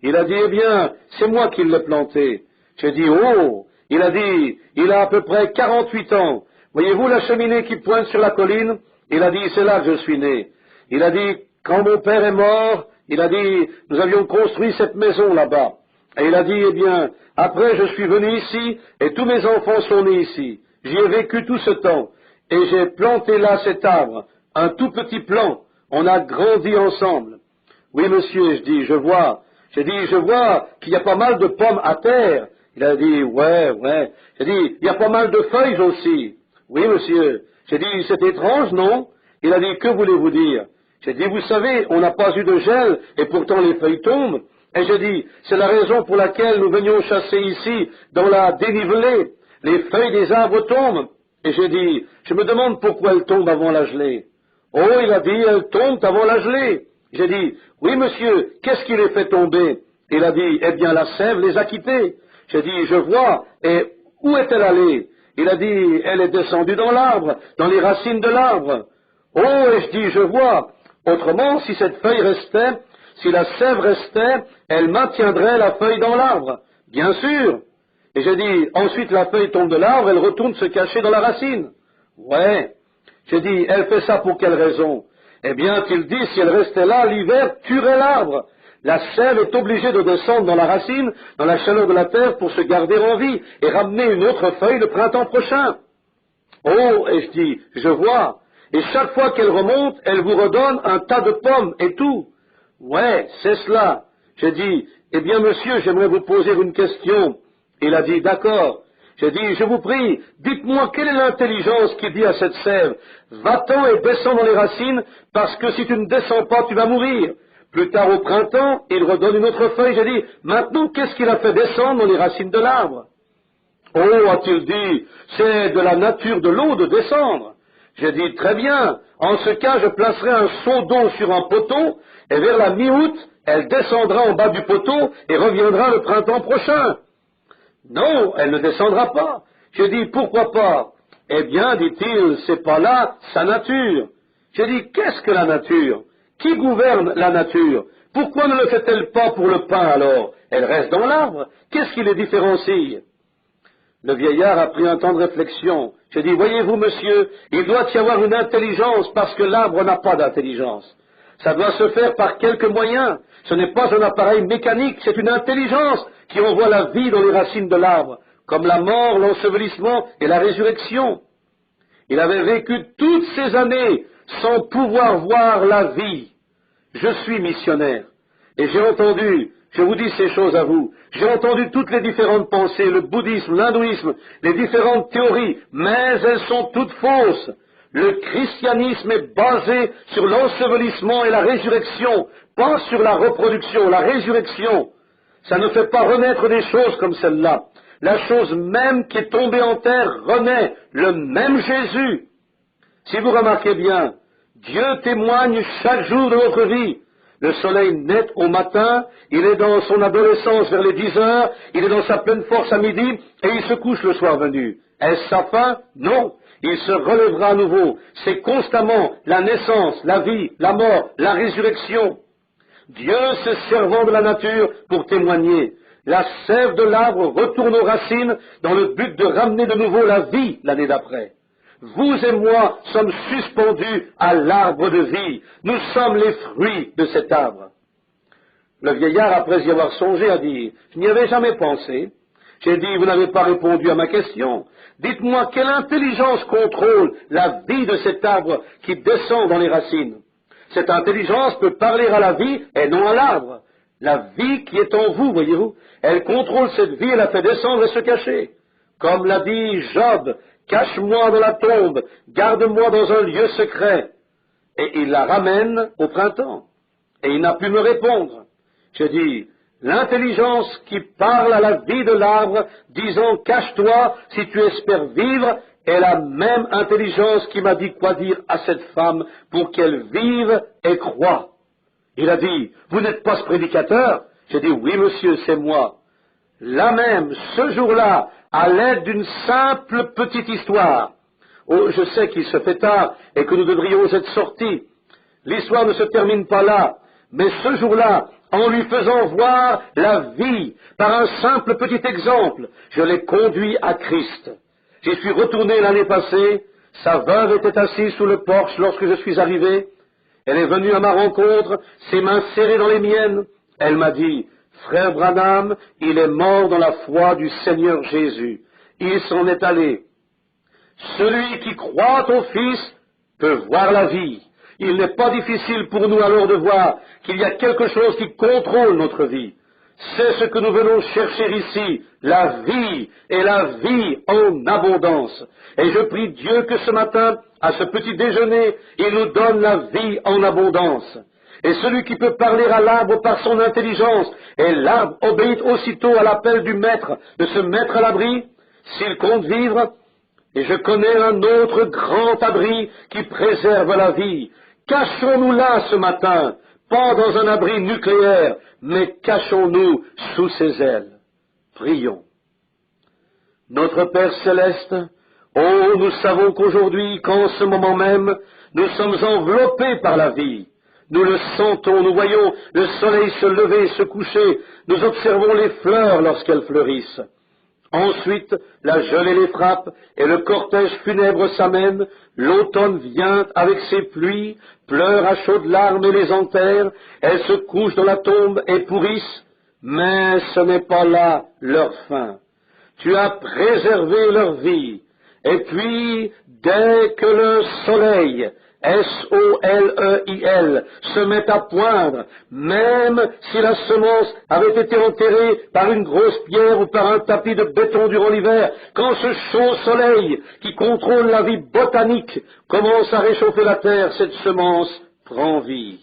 Il a dit, eh bien, c'est moi qui l'ai planté. J'ai dit, oh. Il a dit, il a à peu près 48 ans. Voyez-vous la cheminée qui pointe sur la colline? Il a dit, c'est là que je suis né. Il a dit, quand mon père est mort, il a dit, nous avions construit cette maison là-bas. Et il a dit, eh bien, après je suis venu ici, et tous mes enfants sont nés ici. J'y ai vécu tout ce temps. Et j'ai planté là cet arbre, un tout petit plant. On a grandi ensemble. Oui, monsieur, je dis, je vois. J'ai dit, je vois qu'il y a pas mal de pommes à terre. Il a dit, ouais. J'ai dit, il y a pas mal de feuilles aussi. Oui, monsieur. J'ai dit, c'est étrange, non? Il a dit, que voulez-vous dire? J'ai dit, vous savez, on n'a pas eu de gel, et pourtant les feuilles tombent. Et j'ai dit, c'est la raison pour laquelle nous venions chasser ici, dans la dénivelée. Les feuilles des arbres tombent. Et j'ai dit, je me demande pourquoi elles tombent avant la gelée. Oh, il a dit, elles tombent avant la gelée. J'ai dit, oui, monsieur, qu'est-ce qui les fait tomber? Il a dit, eh bien, la sève les a quittées. J'ai dit, je vois, et où est-elle allée? Il a dit, elle est descendue dans l'arbre, dans les racines de l'arbre. Oh, et je dis, je vois. Autrement, si cette feuille restait, si la sève restait, elle maintiendrait la feuille dans l'arbre. Bien sûr. Et j'ai dit, ensuite la feuille tombe de l'arbre, elle retourne se cacher dans la racine. Ouais. J'ai dit, elle fait ça pour quelle raison? Eh bien, qu'il dit, si elle restait là, l'hiver tuerait l'arbre. La sève est obligée de descendre dans la racine, dans la chaleur de la terre, pour se garder en vie et ramener une autre feuille le printemps prochain. Oh, et je dis, je vois. Et chaque fois qu'elle remonte, elle vous redonne un tas de pommes et tout. Ouais, c'est cela. J'ai dit, eh bien, monsieur, j'aimerais vous poser une question. Il a dit, d'accord. J'ai dit, je vous prie, dites-moi quelle est l'intelligence qui dit à cette sève, va-t'en et descends dans les racines, parce que si tu ne descends pas, tu vas mourir. Plus tard au printemps, il redonne une autre feuille. J'ai dit, maintenant, qu'est-ce qu'il a fait descendre dans les racines de l'arbre? Oh, a-t-il dit, c'est de la nature de l'eau de descendre. J'ai dit, très bien, en ce cas, je placerai un seau d'eau sur un poteau, et vers la mi-août, elle descendra en bas du poteau et reviendra le printemps prochain. Non, elle ne descendra pas. J'ai dit, pourquoi pas? Eh bien, dit-il, c'est pas là sa nature. J'ai dit, qu'est-ce que la nature? Qui gouverne la nature? Pourquoi ne le fait-elle pas pour le pain alors? Elle reste dans l'arbre. Qu'est-ce qui les différencie? Le vieillard a pris un temps de réflexion. J'ai dit, voyez-vous, monsieur, il doit y avoir une intelligence parce que l'arbre n'a pas d'intelligence. Ça doit se faire par quelques moyens. Ce n'est pas un appareil mécanique, c'est une intelligence qui envoie la vie dans les racines de l'arbre, comme la mort, l'ensevelissement et la résurrection. Il avait vécu toutes ces années sans pouvoir voir la vie. Je suis missionnaire et j'ai entendu, je vous dis ces choses à vous, j'ai entendu toutes les différentes pensées, le bouddhisme, l'hindouisme, les différentes théories, mais elles sont toutes fausses. Le christianisme est basé sur l'ensevelissement et la résurrection, pas sur la reproduction, la résurrection. Ça ne fait pas renaître des choses comme celle-là. La chose même qui est tombée en terre renaît, le même Jésus. Si vous remarquez bien, Dieu témoigne chaque jour de notre vie. Le soleil naît au matin, il est dans son adolescence vers les 10 heures, il est dans sa pleine force à midi, et il se couche le soir venu. Est-ce sa fin? Non. Il se relèvera à nouveau. C'est constamment la naissance, la vie, la mort, la résurrection. Dieu se servant de la nature pour témoigner. La sève de l'arbre retourne aux racines dans le but de ramener de nouveau la vie l'année d'après. Vous et moi sommes suspendus à l'arbre de vie. Nous sommes les fruits de cet arbre. Le vieillard, après y avoir songé, a dit, je n'y avais jamais pensé. J'ai dit, vous n'avez pas répondu à ma question. Dites-moi, quelle intelligence contrôle la vie de cet arbre qui descend dans les racines? Cette intelligence peut parler à la vie et non à l'arbre. La vie qui est en vous, voyez-vous, elle contrôle cette vie et la fait descendre et se cacher. Comme l'a dit Job, cache-moi dans la tombe, garde-moi dans un lieu secret. Et il la ramène au printemps. Et il n'a pu me répondre. J'ai dit, l'intelligence qui parle à la vie de l'arbre, disant cache-toi si tu espères vivre, est la même intelligence qui m'a dit quoi dire à cette femme pour qu'elle vive et croie. Il a dit, vous n'êtes pas ce prédicateur? J'ai dit, oui monsieur, c'est moi. Là même, ce jour-là, à l'aide d'une simple petite histoire, oh, je sais qu'il se fait tard et que nous devrions être sortis. L'histoire ne se termine pas là, mais ce jour-là, en lui faisant voir la vie par un simple petit exemple, je l'ai conduit à Christ. J'y suis retourné l'année passée, sa veuve était assise sous le porche lorsque je suis arrivé. Elle est venue à ma rencontre, ses mains serrées dans les miennes. Elle m'a dit, frère Branham, il est mort dans la foi du Seigneur Jésus. Il s'en est allé. Celui qui croit au Fils peut voir la vie. Il n'est pas difficile pour nous alors de voir qu'il y a quelque chose qui contrôle notre vie. C'est ce que nous venons chercher ici, la vie, et la vie en abondance. Et je prie Dieu que ce matin, à ce petit déjeuner, il nous donne la vie en abondance. Et celui qui peut parler à l'arbre par son intelligence, et l'arbre obéit aussitôt à l'appel du maître de se mettre à l'abri, s'il compte vivre, et je connais un autre grand abri qui préserve la vie. Cachons-nous là ce matin, pas dans un abri nucléaire, mais cachons-nous sous ses ailes. Prions. Notre Père céleste, oh, nous savons qu'aujourd'hui, qu'en ce moment même, nous sommes enveloppés par la vie. Nous le sentons, nous voyons le soleil se lever, se coucher, nous observons les fleurs lorsqu'elles fleurissent. Ensuite, la gelée les frappe et le cortège funèbre s'amène, l'automne vient avec ses pluies, pleure à chaudes larmes et les enterre, elles se couchent dans la tombe et pourrissent, mais ce n'est pas là leur fin. Tu as préservé leur vie, et puis, dès que le soleil, S-O-L-E-I-L, se met à poindre, même si la semence avait été enterrée par une grosse pierre ou par un tapis de béton durant l'hiver, quand ce chaud soleil qui contrôle la vie botanique commence à réchauffer la terre, cette semence prend vie.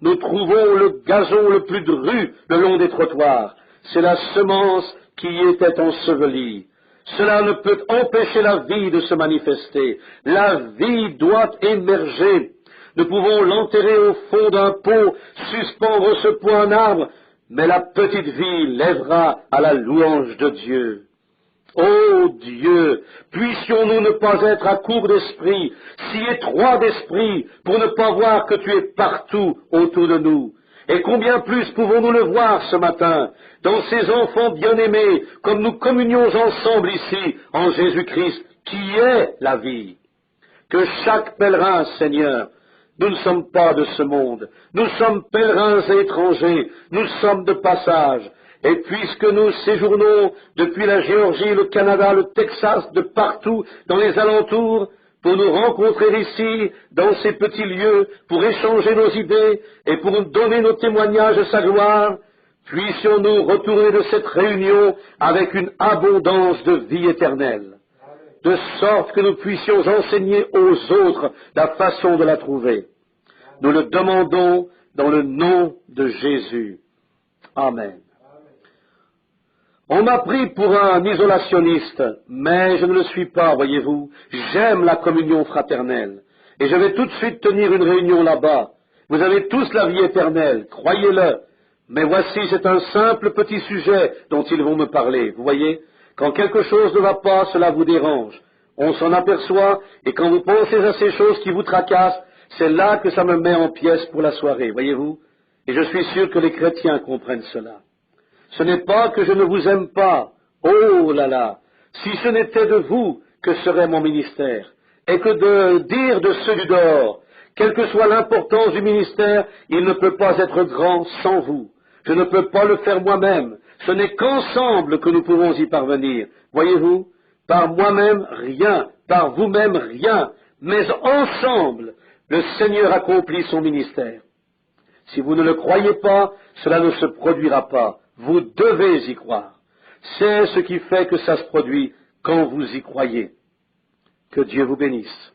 Nous trouvons le gazon le plus dru le long des trottoirs. C'est la semence qui y était ensevelie. Cela ne peut empêcher la vie de se manifester. La vie doit émerger. Nous pouvons l'enterrer au fond d'un pot, suspendre ce pot à un arbre, mais la petite vie lèvera à la louange de Dieu. Ô Dieu, puissions-nous ne pas être à court d'esprit, si étroits d'esprit, pour ne pas voir que tu es partout autour de nous. Et combien plus pouvons-nous le voir ce matin, dans ces enfants bien-aimés, comme nous communions ensemble ici, en Jésus-Christ, qui est la vie. Que chaque pèlerin, Seigneur, nous ne sommes pas de ce monde, nous sommes pèlerins et étrangers, nous sommes de passage, et puisque nous séjournons depuis la Géorgie, le Canada, le Texas, de partout dans les alentours, pour nous rencontrer ici, dans ces petits lieux, pour échanger nos idées et pour nous donner nos témoignages de sa gloire, puissions-nous retourner de cette réunion avec une abondance de vie éternelle, de sorte que nous puissions enseigner aux autres la façon de la trouver. Nous le demandons dans le nom de Jésus. Amen. On m'a pris pour un isolationniste, mais je ne le suis pas, voyez-vous. J'aime la communion fraternelle. Et je vais tout de suite tenir une réunion là-bas. Vous avez tous la vie éternelle, croyez-le. Mais voici, c'est un simple petit sujet dont ils vont me parler. Vous voyez, quand quelque chose ne va pas, cela vous dérange. On s'en aperçoit, et quand vous pensez à ces choses qui vous tracassent, c'est là que ça me met en pièces pour la soirée, voyez-vous. Et je suis sûr que les chrétiens comprennent cela. Ce n'est pas que je ne vous aime pas. Oh là là! Si ce n'était de vous, que serait mon ministère? Et que de dire de ceux du dehors, quelle que soit l'importance du ministère, il ne peut pas être grand sans vous. Je ne peux pas le faire moi-même. Ce n'est qu'ensemble que nous pouvons y parvenir. Voyez-vous, par moi-même, rien. Par vous-même, rien. Mais ensemble, le Seigneur accomplit son ministère. Si vous ne le croyez pas, cela ne se produira pas. Vous devez y croire. C'est ce qui fait que ça se produit quand vous y croyez. Que Dieu vous bénisse.